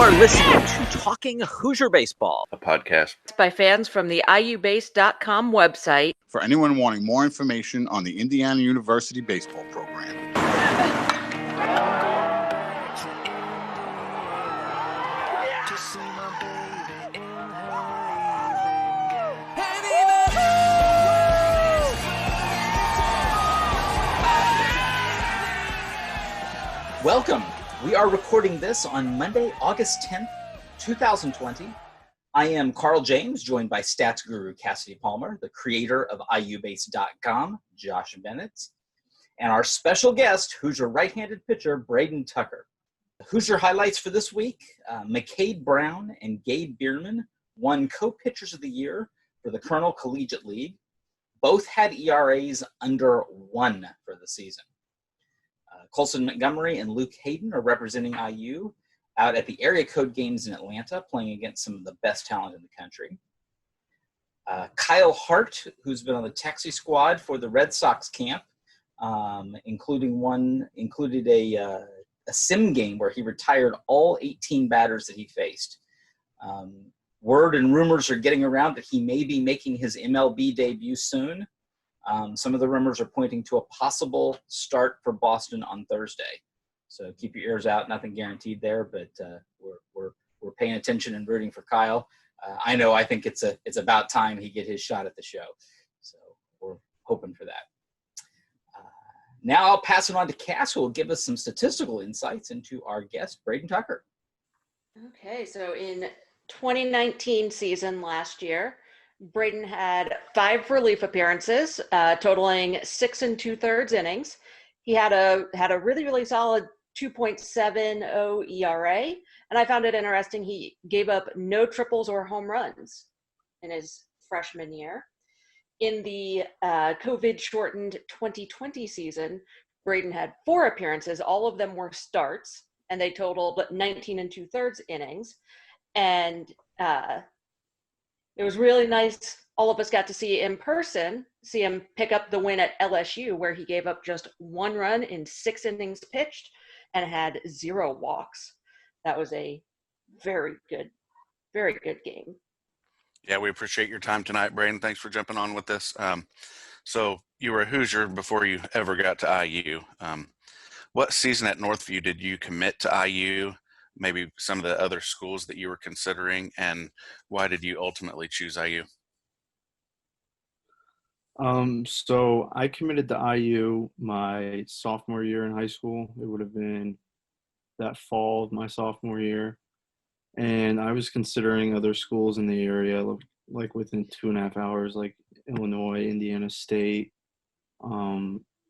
are listening to Talking Hoosier Baseball, a podcast by fans from the IUBase.com website. For anyone wanting more information on the Indiana University baseball program. Welcome. We are recording this on Monday, August 10th, 2020. I am Carl James, joined by stats guru Cassidy Palmer, the creator of IUBase.com, Josh Bennett, and our special guest, Hoosier right-handed pitcher Braydon Tucker. Hoosier highlights for this week, McCade Brown and Gabe Bierman won co-pitchers of the year for the Colonel Collegiate League. Both had ERAs under 1 for the season. Colson Montgomery and Luke Hayden are representing IU out at the area code games in Atlanta, playing against some of the best talent in the country. Kyle Hart, who's been on the taxi squad for the Red Sox camp, included a sim game where he retired all 18 batters that he faced. Word and rumors are getting around that he may be making his MLB debut soon. Some of the rumors are pointing to a possible start for Boston on Thursday. So keep your ears out. Nothing guaranteed there, but we're paying attention and rooting for Kyle. I think it's about time he get his shot at the show. So we're hoping for that. Now I'll pass it on to Cass, who will give us some statistical insights into our guest, Braydon Tucker. Okay, so in 2019 season last year, Braydon had 5 relief appearances, totaling 6 2/3 innings. He had a really, really solid 2.70 ERA, and I found it interesting. He gave up no triples or home runs in his freshman year. In the COVID-shortened 2020 season, Braydon had 4 appearances. All of them were starts, and they totaled 19 2/3 innings. And it was really nice. All of us got to see in person, see him pick up the win at LSU, where he gave up just 1 run in 6 innings pitched and had 0 walks. That was a very good game. Yeah, we appreciate your time tonight, Braydon. Thanks for jumping on with us. So you were a Hoosier before you ever got to IU. What season at Northview did you commit to IU? Maybe some of the other schools that you were considering, and why did you ultimately choose IU? So I committed to IU my sophomore year in high school. It would have been that fall of my sophomore year. And I was considering other schools in the area, like within 2.5 hours, like Illinois, Indiana State,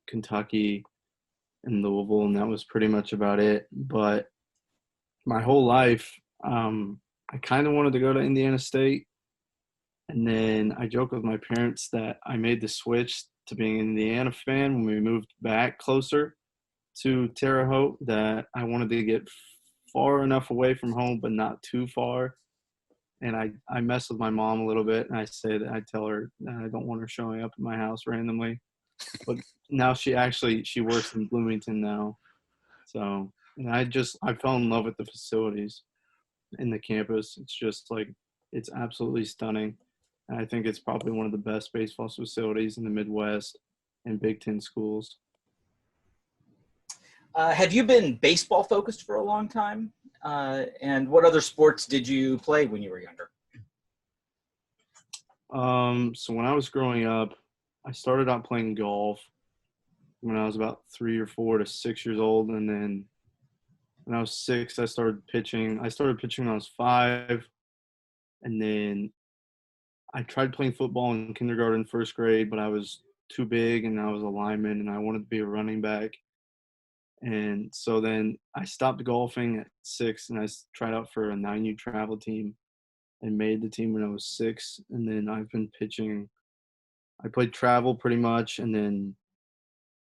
Kentucky, and Louisville, and that was pretty much about it. But my whole life, I kind of wanted to go to Indiana State. And then I joke with my parents that I made the switch to being an Indiana fan when we moved back closer to Terre Haute, that I wanted to get far enough away from home, but not too far. And I mess with my mom a little bit, and I tell her that I don't want her showing up at my house randomly. But now she works in Bloomington now. So, and I fell in love with the facilities in the campus. It's just like, it's absolutely stunning. And I think it's probably one of the best baseball facilities in the Midwest and Big Ten schools. Have you been baseball focused for a long time? And what other sports did you play when you were younger? So when I was growing up, I started out playing golf when I was about 3 or 4 to 6 years old. And then when I was 6, I started pitching. I started pitching when I was 5. And then I tried playing football in kindergarten, 1st grade, but I was too big and I was a lineman and I wanted to be a running back. And so then I stopped golfing at 6 and I tried out for a 9U travel team and made the team when I was 6. And then I've been pitching. I played travel pretty much. And then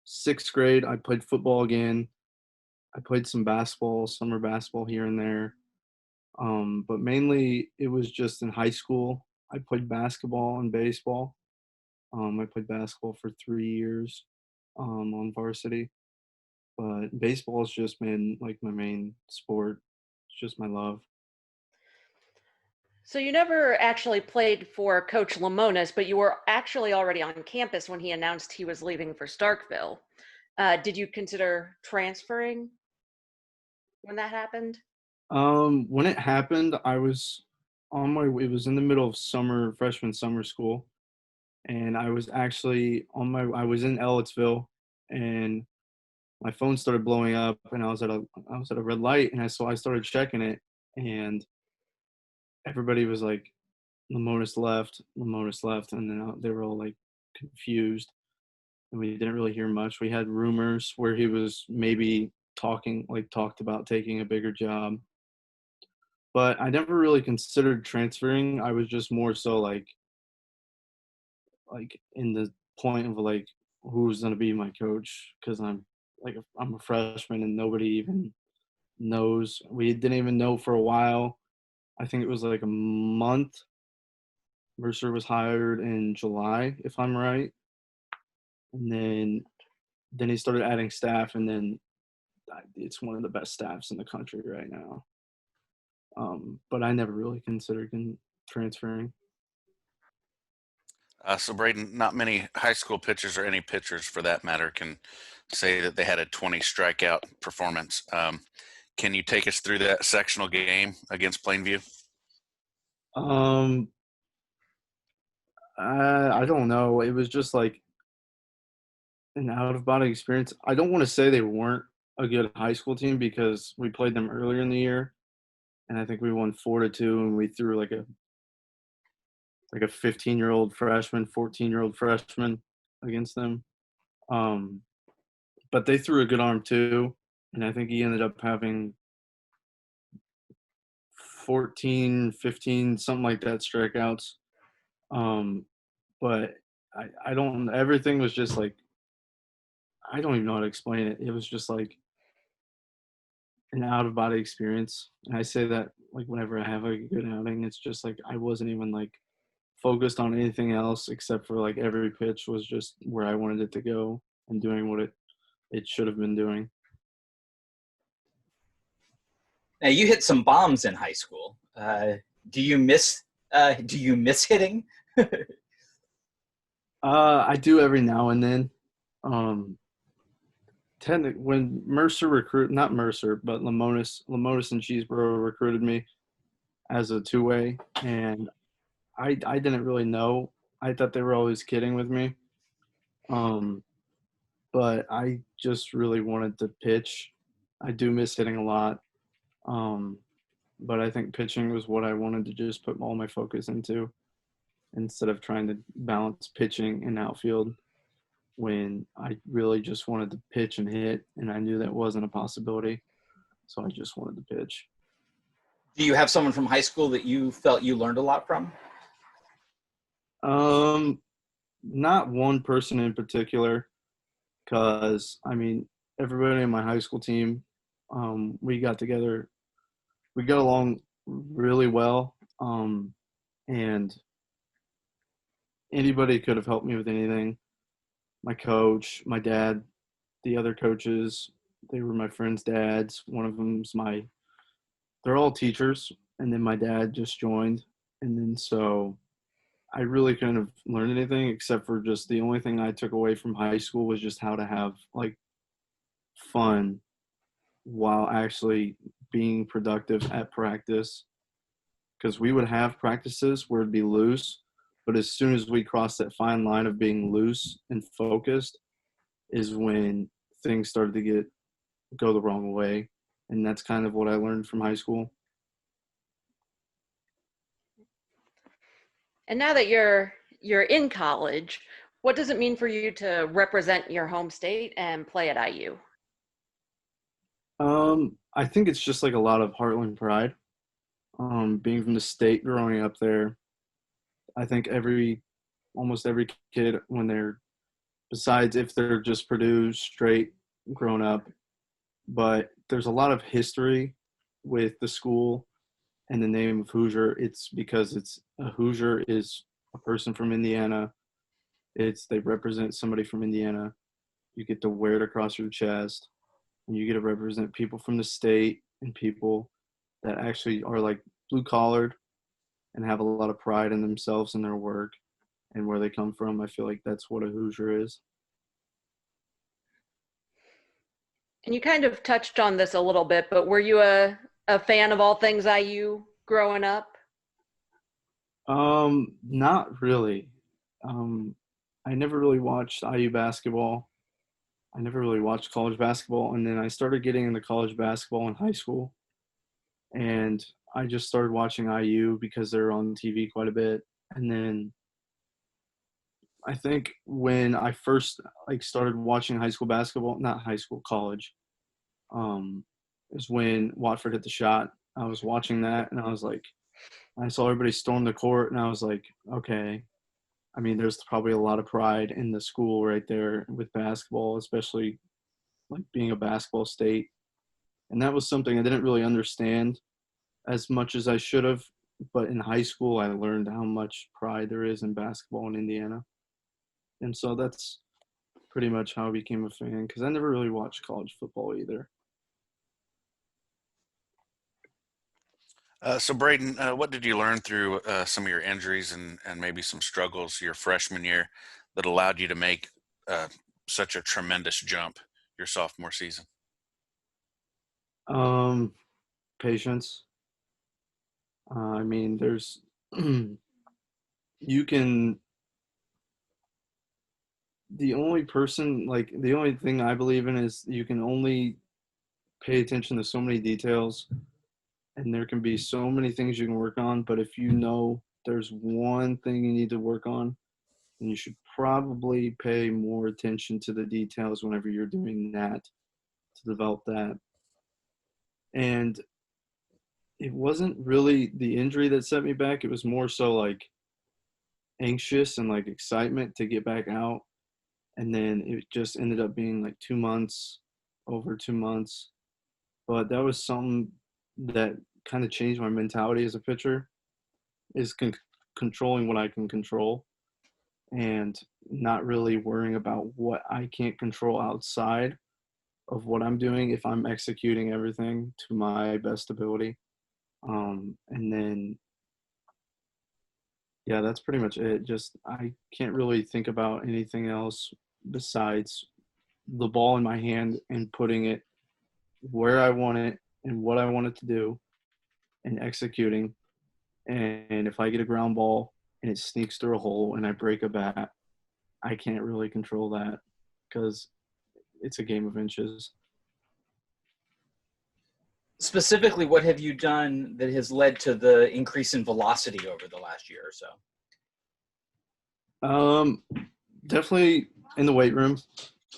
6th grade, I played football again. I played some basketball, summer basketball here and there. But mainly it was just in high school. I played basketball and baseball. I played basketball for 3 years on varsity. But baseball has just been like my main sport. It's just my love. So you never actually played for Coach Lamonis, but you were actually already on campus when he announced he was leaving for Starkville. Did you consider transferring when that happened? When it happened, I was on my. It was in the middle of freshman summer school, and I was actually on my. I was in Ellettsville, and my phone started blowing up, and I was at a red light, and I started checking it, and everybody was like, Lamonis left, and then they were all like confused, and we didn't really hear much. We had rumors where he was maybe talked about taking a bigger job, but I never really considered transferring. I was just more so like in the point of like who's gonna be my coach, because I'm a freshman and nobody even knows. We didn't even know for a while. I think it was like a month. Mercer was hired in July, if I'm right, and then he started adding staff, and then it's one of the best staffs in the country right now. But I never really considered transferring. So Braden, not many high school pitchers or any pitchers for that matter can say that they had a 20 strikeout performance. Can you take us through that sectional game against Plainview? Um, I don't know. It was just like an out of body experience. I don't want to say they weren't a good high school team because we played them earlier in the year, and I think we won 4-2, and we threw like a 15-year-old freshman, 14-year-old freshman against them. Um, but they threw a good arm too, and I think he ended up having 14, 15, something like that strikeouts. But I don't. Everything was just like I don't even know how to explain it. It was just like an out of body experience. And I say that like whenever I have like a good outing, it's just like I wasn't even like focused on anything else except for like every pitch was just where I wanted it to go and doing what it should have been doing. Now you hit some bombs in high school. Do you miss hitting? I do every now and then. Um, when not Mercer, but Lamonis and Cheeseboro recruited me as a two-way, and I didn't really know. I thought they were always kidding with me. But I just really wanted to pitch. I do miss hitting a lot. But I think pitching was what I wanted to just put all my focus into instead of trying to balance pitching and outfield when I really just wanted to pitch and hit, and I knew that wasn't a possibility. So I just wanted to pitch. Do you have someone from high school that you felt you learned a lot from? Not one person in particular, because I mean everybody in my high school team, we got together, we got along really well, and anybody could have helped me with anything. My coach, my dad, the other coaches, they were my friends' dads. One of them's they're all teachers, and then my dad just joined, and then so I really couldn't have learned anything except for just the only thing I took away from high school was just how to have like fun while actually being productive at practice. Because we would have practices where it'd be loose, but as soon as we crossed that fine line of being loose and focused is when things started to go the wrong way. And that's kind of what I learned from high school. And now that you're in college, what does it mean for you to represent your home state and play at IU? I think it's just like a lot of Heartland pride. Being from the state, growing up there, I think almost every kid when they're, besides if they're just Purdue straight grown up, but there's a lot of history with the school and the name of Hoosier. It's because it's a Hoosier is a person from Indiana. They represent somebody from Indiana. You get to wear it across your chest, and you get to represent people from the state and people that actually are like blue collared and have a lot of pride in themselves and their work and where they come from. I feel like that's what a Hoosier is. And you kind of touched on this a little bit, but were you a fan of all things IU growing up? Not really. I never really watched IU basketball. I never really watched college basketball, and then I started getting into college basketball in high school, and I just started watching IU because they're on TV quite a bit. And then I think when I first started watching high school basketball, not high school, college, is when Watford hit the shot. I was watching that, and I was like, I saw everybody storm the court, and I was like, okay. I mean, there's probably a lot of pride in the school right there with basketball, especially like being a basketball state. And that was something I didn't really understand as much as I should have. But in high school, I learned how much pride there is in basketball in Indiana. And so that's pretty much how I became a fan, because I never really watched college football either. So Braydon, what did you learn through some of your injuries and maybe some struggles your freshman year that allowed you to make such a tremendous jump your sophomore season? Patience. I mean, there's you can the only thing I believe in is you can only pay attention to so many details, and there can be so many things you can work on, but if you know there's one thing you need to work on, then you should probably pay more attention to the details whenever you're doing that, to develop that. And it wasn't really the injury that set me back. It was more so like anxious and like excitement to get back out. And then it just ended up being like 2 months, over 2 months. But that was something that kind of changed my mentality as a pitcher, is controlling what I can control and not really worrying about what I can't control outside of what I'm doing if I'm executing everything to my best ability. And then, yeah, that's pretty much it. Just I can't really think about anything else besides the ball in my hand and putting it where I want it and what I want it to do and executing. And if I get a ground ball and it sneaks through a hole and I break a bat, I can't really control that because it's a game of inches. Specifically, what have you done that has led to the increase in velocity over the last year or so? Definitely in the weight room.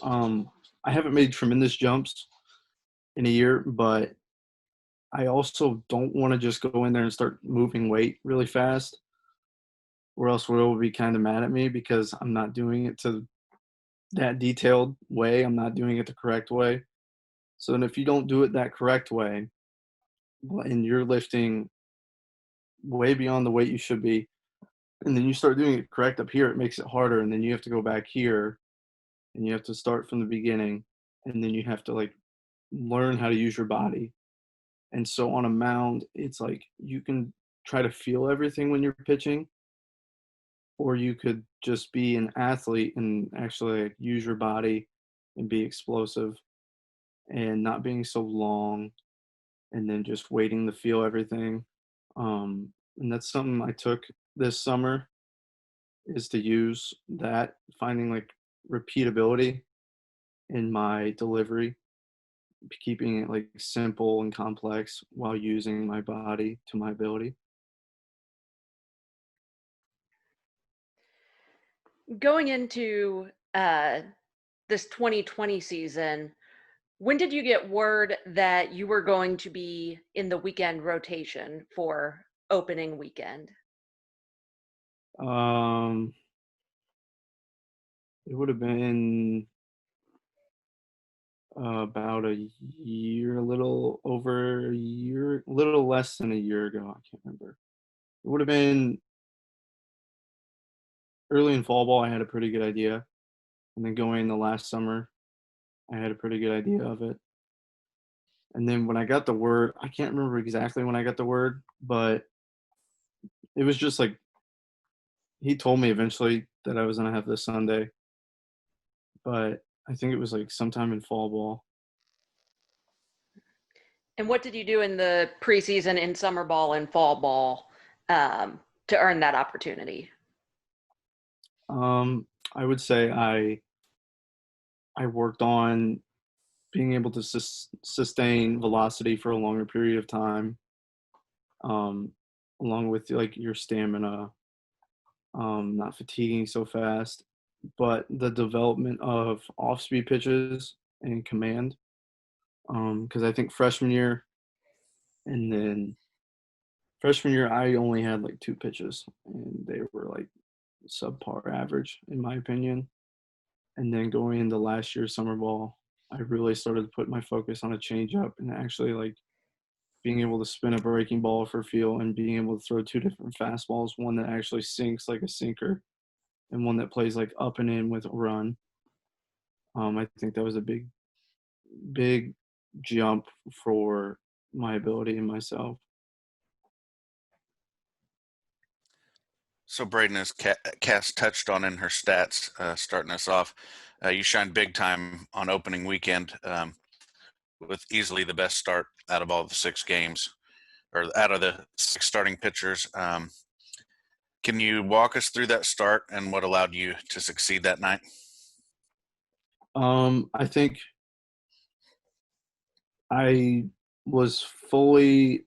I haven't made tremendous jumps in a year, but I also don't want to just go in there and start moving weight really fast, or else Will will be kind of mad at me because I'm not doing it to that detailed way. I'm not doing it the correct way. So then if you don't do it that correct way, and you're lifting way beyond the weight you should be, and then you start doing it correct up here, it makes it harder, and then you have to go back here, and you have to start from the beginning, and then you have to like learn how to use your body. And so on a mound, it's like you can try to feel everything when you're pitching, or you could just be an athlete and actually like use your body and be explosive and not being so long and then just waiting to feel everything. And that's something I took this summer, is to use that, finding like repeatability in my delivery, keeping it like simple and complex while using my body to my ability. Going into this 2020 season, when did you get word that you were going to be in the weekend rotation for opening weekend? It would have been about a year, a little over a year, a little less than a year ago. I can't remember. It would have been early in fall ball. I had a pretty good idea. And then going the last summer, I had a pretty good idea of it. And then when I got the word, I can't remember exactly when I got the word, but it was just like he told me eventually that I was gonna have this Sunday, but I think it was like sometime in fall ball. And what did you do in the preseason, in summer ball and fall ball, to earn that opportunity? I would say I worked on being able to sustain velocity for a longer period of time, um, along with like your stamina, not fatiguing so fast, but the development of off-speed pitches and command. Because I think and then freshman year, I only had like 2 pitches, and they were like subpar average in my opinion. And then going into last year's summer ball, I really started to put my focus on a changeup and actually like being able to spin a breaking ball for feel and being able to throw 2 different fastballs, one that actually sinks like a sinker and one that plays like up and in with a run. I think that was a big jump for my ability and myself. So Braden, as Cass touched on in her stats, starting us off, you shined big time on opening weekend with easily the best start out of all the 6 games, or out of the 6 starting pitchers. Can you walk us through that start and what allowed you to succeed that night? I think I was fully.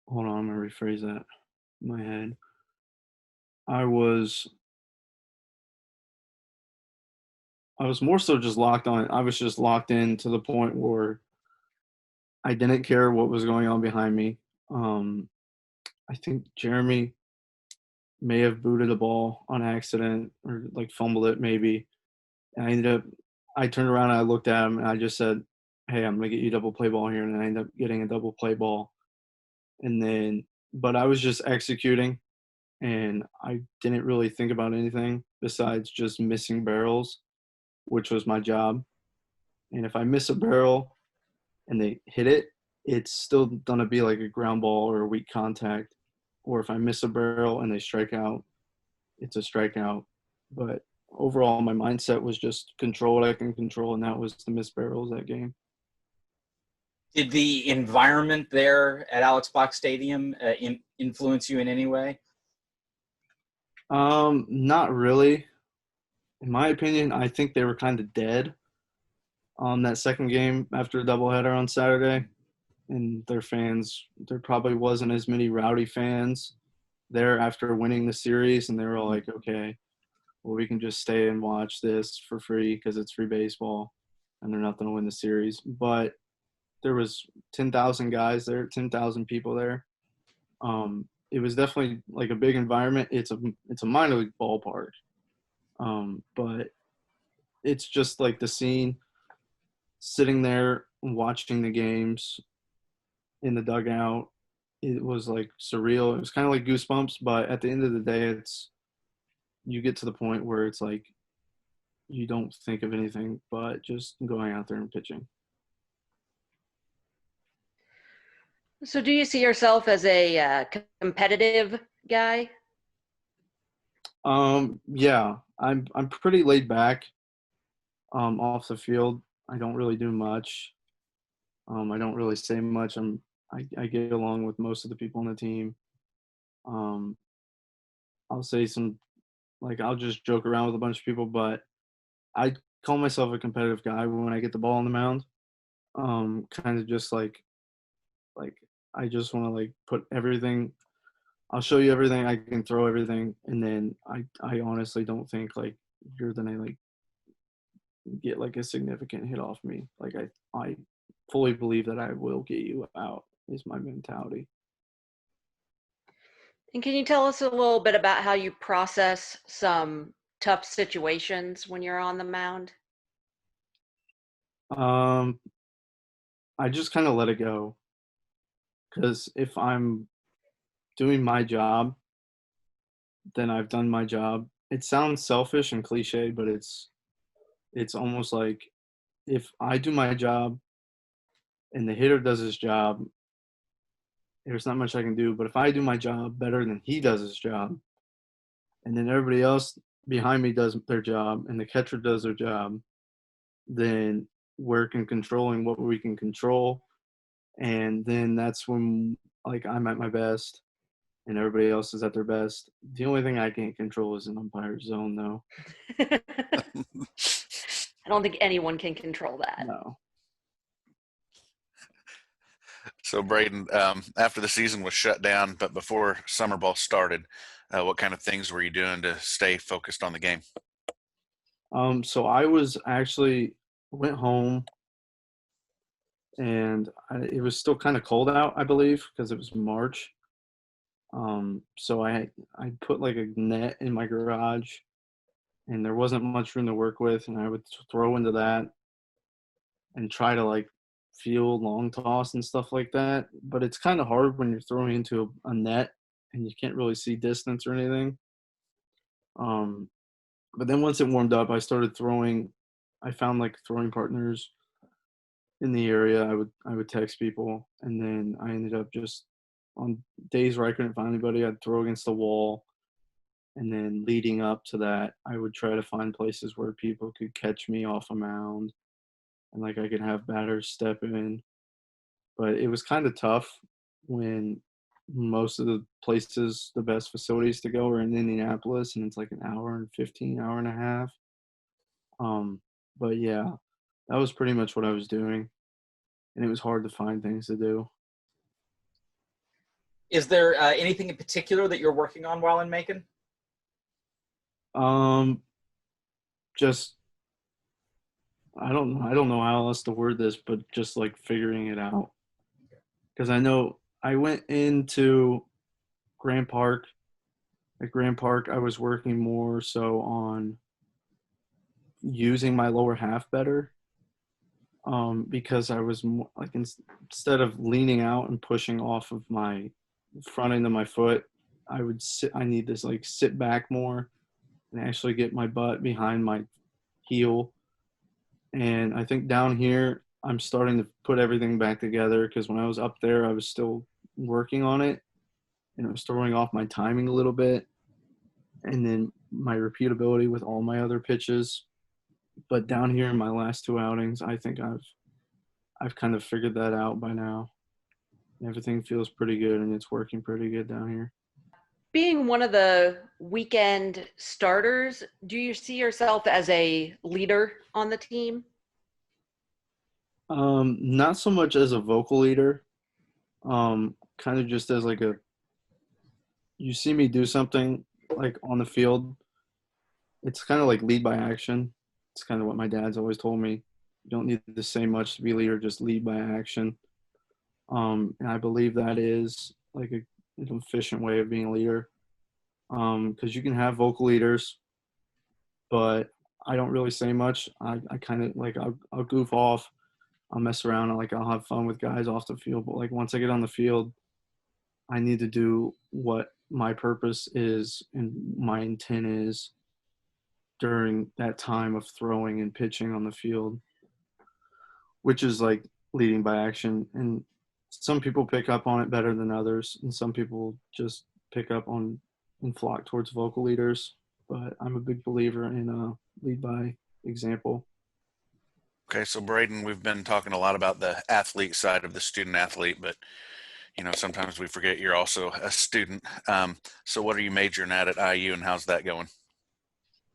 Hold on, I'm gonna rephrase that in my head. I was more so just locked on. I was just locked in to the point where I didn't care what was going on behind me. Um, I think Jeremy may have booted a ball on accident or like fumbled it maybe. And I turned around and I looked at him and I just said, "Hey, I'm gonna get you a double play ball here." And I ended up getting a double play ball. And then, but I was just executing and I didn't really think about anything besides just missing barrels, which was my job. And if I miss a barrel and they hit it, it's still gonna be like a ground ball or a weak contact. Or if I miss a barrel and they strike out, it's a strikeout. But overall, my mindset was just control what I can control, and that was to miss barrels that game. Did the environment there at Alex Box Stadium influence you in any way? Not really. In my opinion, I think they were kind of dead on that second game after the doubleheader on Saturday. And their fans, there probably wasn't as many rowdy fans there after winning the series. And they were all like, okay, well, we can just stay and watch this for free because it's free baseball and they're not going to win the series. But there was 10,000 guys there, 10,000 people there. It was definitely like a big environment. It's a minor league ballpark. But it's just like the scene, sitting there watching the games in the dugout. It was like surreal. It was kind of like goosebumps, but at the end of the day, you get to the point where it's like you don't think of anything but just going out there and pitching. So do you see yourself as a competitive guy? Yeah, I'm pretty laid back off the field. I don't really do much. I don't really say much. I get along with most of the people on the team. Um, I'll say I'll just joke around with a bunch of people, but I call myself a competitive guy when I get the ball on the mound. Kind of just like I just want to like put everything. I'll show you everything. I can throw everything, and then I honestly don't think like you're gonna like get like a significant hit off me. Like I fully believe that I will get you out is my mentality. And can you tell us a little bit about how you process some tough situations when you're on the mound? Um, I just kind of let it go because if I'm doing my job, then I've done my job. It sounds selfish and cliche, but it's almost like if I do my job and the hitter does his job there's not much I can do. But if I do my job better than he does his job, and then everybody else behind me does their job, and the catcher does their job, then we're controlling what we can control. And then that's when, like, I'm at my best and everybody else is at their best. The only thing I can't control is an umpire's zone, though. I don't think anyone can control that. No. So, Braydon, after the season was shut down, but before summer ball started, what kind of things were you doing to stay focused on the game? So I was actually went home, and it was still kind of cold out, I believe, because it was March. So I put like a net in my garage, and there wasn't much room to work with, and I would throw into that and try to like field long toss and stuff like that. But it's kind of hard when you're throwing into a net and you can't really see distance or anything. But then once it warmed up, I started throwing. I found like throwing partners in the area. I would text people, and then I ended up just on days where I couldn't find anybody, I'd throw against the wall. And then leading up to that, I would try to find places where people could catch me off a mound, and like I could have batters step in. But it was kind of tough when most of the places, the best facilities to go are in Indianapolis, and it's like an hour and 15, hour and a half. But yeah, that was pretty much what I was doing, and it was hard to find things to do. Is there anything in particular that you're working on while in Macon? Just I don't know how else to word this, but just like figuring it out. Because I know I went into Grand Park. At Grand Park, I was working more so on using my lower half better. Because I was more, like, instead of leaning out and pushing off of my front end of my foot, I would sit. I need to like sit back more and actually get my butt behind my heel. And I think down here, I'm starting to put everything back together, because when I was up there, I was still working on it, and it was throwing off my timing a little bit, and then my repeatability with all my other pitches. But down here in my last two outings, I think I've kind of figured that out by now. Everything feels pretty good, and it's working pretty good down here. Being one of the weekend starters, do you see yourself as a leader on the team? Not so much as a vocal leader. Kind of just as like you see me do something like on the field, it's kind of like lead by action. It's kind of what my dad's always told me. You don't need to say much to be a leader, just lead by action. And I believe that is like an efficient way of being a leader. Because you can have vocal leaders, but I don't really say much. I kind of like I'll goof off, I'll mess around, I'll have fun with guys off the field. But like once I get on the field, I need to do what my purpose is and my intent is during that time of throwing and pitching on the field, which is like leading by action. And some people pick up on it better than others, and some people just pick up on and flock towards vocal leaders. But I'm a big believer in lead by example. Okay, so Braydon, we've been talking a lot about the athlete side of the student athlete, but sometimes we forget you're also a student. So what are you majoring at IU, and how's that going?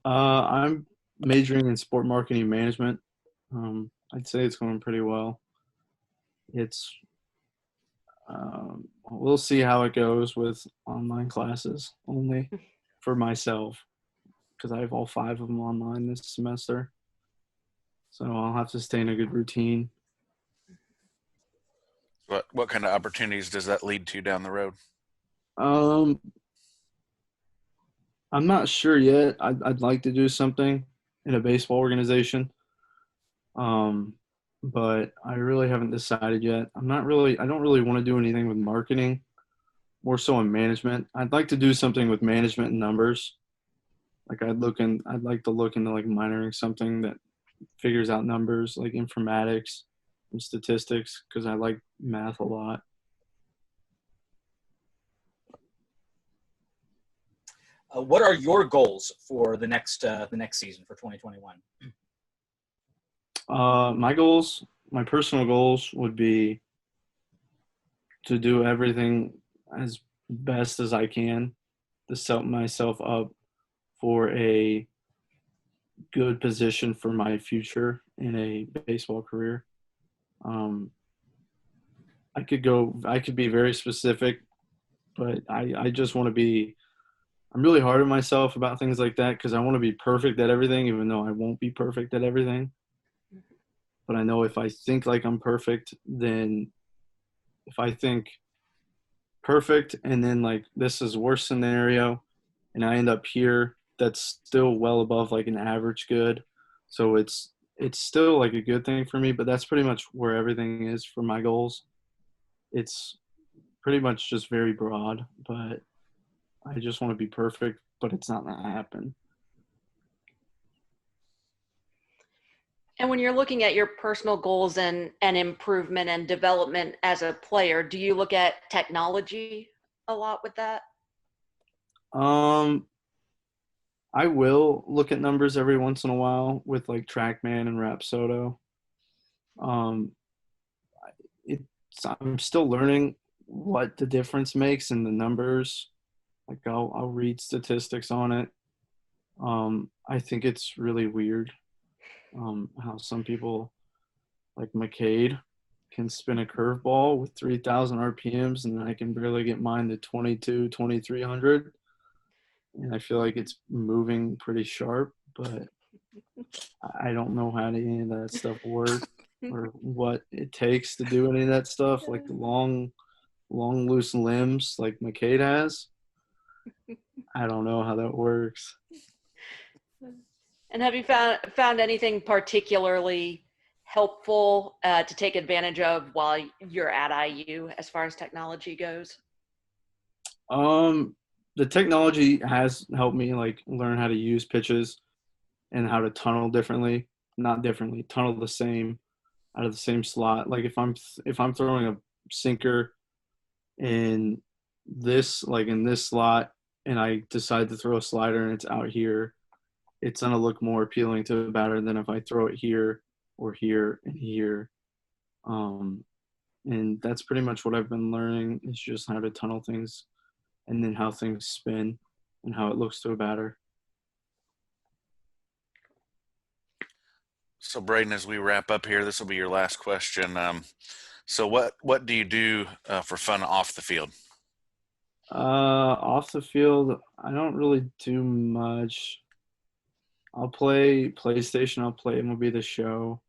I'm majoring in sport marketing management. I'd say it's going pretty well. It's we'll see how it goes with online classes only for myself, because I have all 5 of them online this semester. So I'll have to stay in a good routine. What kind of opportunities does that lead to down the road? I'm not sure yet. I'd like to do something in a baseball organization. But I really haven't decided yet. I don't really want to do anything with marketing, more so in management. I'd like to do something with management and numbers. Like I'd like to look into like minoring something that figures out numbers, like informatics and statistics, because I like math a lot. What are your goals for the next season for 2021? My personal goals would be to do everything as best as I can to set myself up for a good position for my future in a baseball career. I could be very specific, but I just want to be, I'm really hard on myself about things like that because I want to be perfect at everything, even though I won't be perfect at everything. But I know if I think like I'm perfect, then if I think perfect and then like this is worst scenario and I end up here, that's still well above like an average good. So it's still like a good thing for me, but that's pretty much where everything is for my goals. It's pretty much just very broad, but I just want to be perfect, but it's not going to happen. And when you're looking at your personal goals and improvement and development as a player, do you look at technology a lot with that? I will look at numbers every once in a while with like TrackMan and Rapsodo. I'm still learning what the difference makes in the numbers. Like I'll read statistics on it. I think it's really weird how some people like McCade can spin a curveball with 3,000 RPMs and I can barely get mine to 2,300. And I feel like it's moving pretty sharp, but I don't know how any of that stuff works or what it takes to do any of that stuff, like long, loose limbs like McCade has. I don't know how that works. And have you found anything particularly helpful to take advantage of while you're at IU as far as technology goes? The technology has helped me like learn how to use pitches and how to tunnel differently. Not differently, tunnel the same out of the same slot. Like if I'm throwing a sinker in this slot and I decide to throw a slider and it's out here, it's going to look more appealing to the batter than if I throw it here or here and here. And that's pretty much what I've been learning is just how to tunnel things and then how things spin and how it looks to a batter. So Braydon, as we wrap up here, this will be your last question. So what do you do for fun off the field? Off the field, I don't really do much. I'll play PlayStation. I'll play MLB The Show.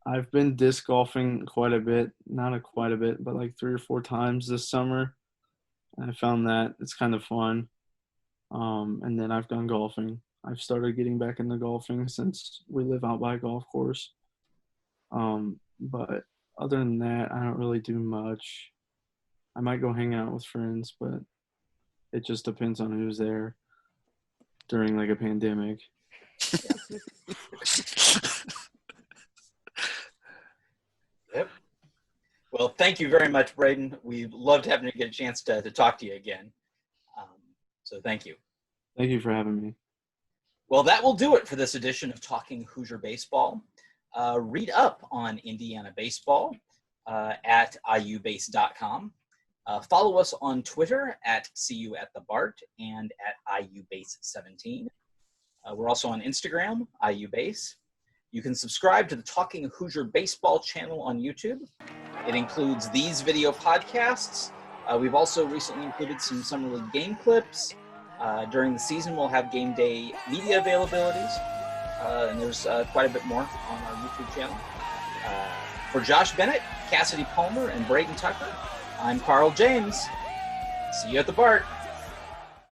I've been disc golfing quite a bit, quite a bit, but like 3 or 4 times this summer. And I found that it's kind of fun. And then I've gone golfing. I've started getting back into golfing since we live out by a golf course. But other than that, I don't really do much. I might go hang out with friends, but it just depends on who's there during like a pandemic. Yep. Well, thank you very much, Braydon. We loved having you get a chance to talk to you again. So thank you. Thank you for having me. Well, that will do it for this edition of Talking Hoosier Baseball. Read up on Indiana baseball at iubase.com. Follow us on Twitter at CUAtTheBart and at IUBase17. We're also on Instagram, IUBase. You can subscribe to the Talking Hoosier Baseball channel on YouTube. It includes these video podcasts. We've also recently included some Summer League game clips. During the season, we'll have game day media availabilities. And there's quite a bit more on our YouTube channel. For Josh Bennett, Cassidy Palmer, and Braydon Tucker, I'm Carl James. See you at the BART.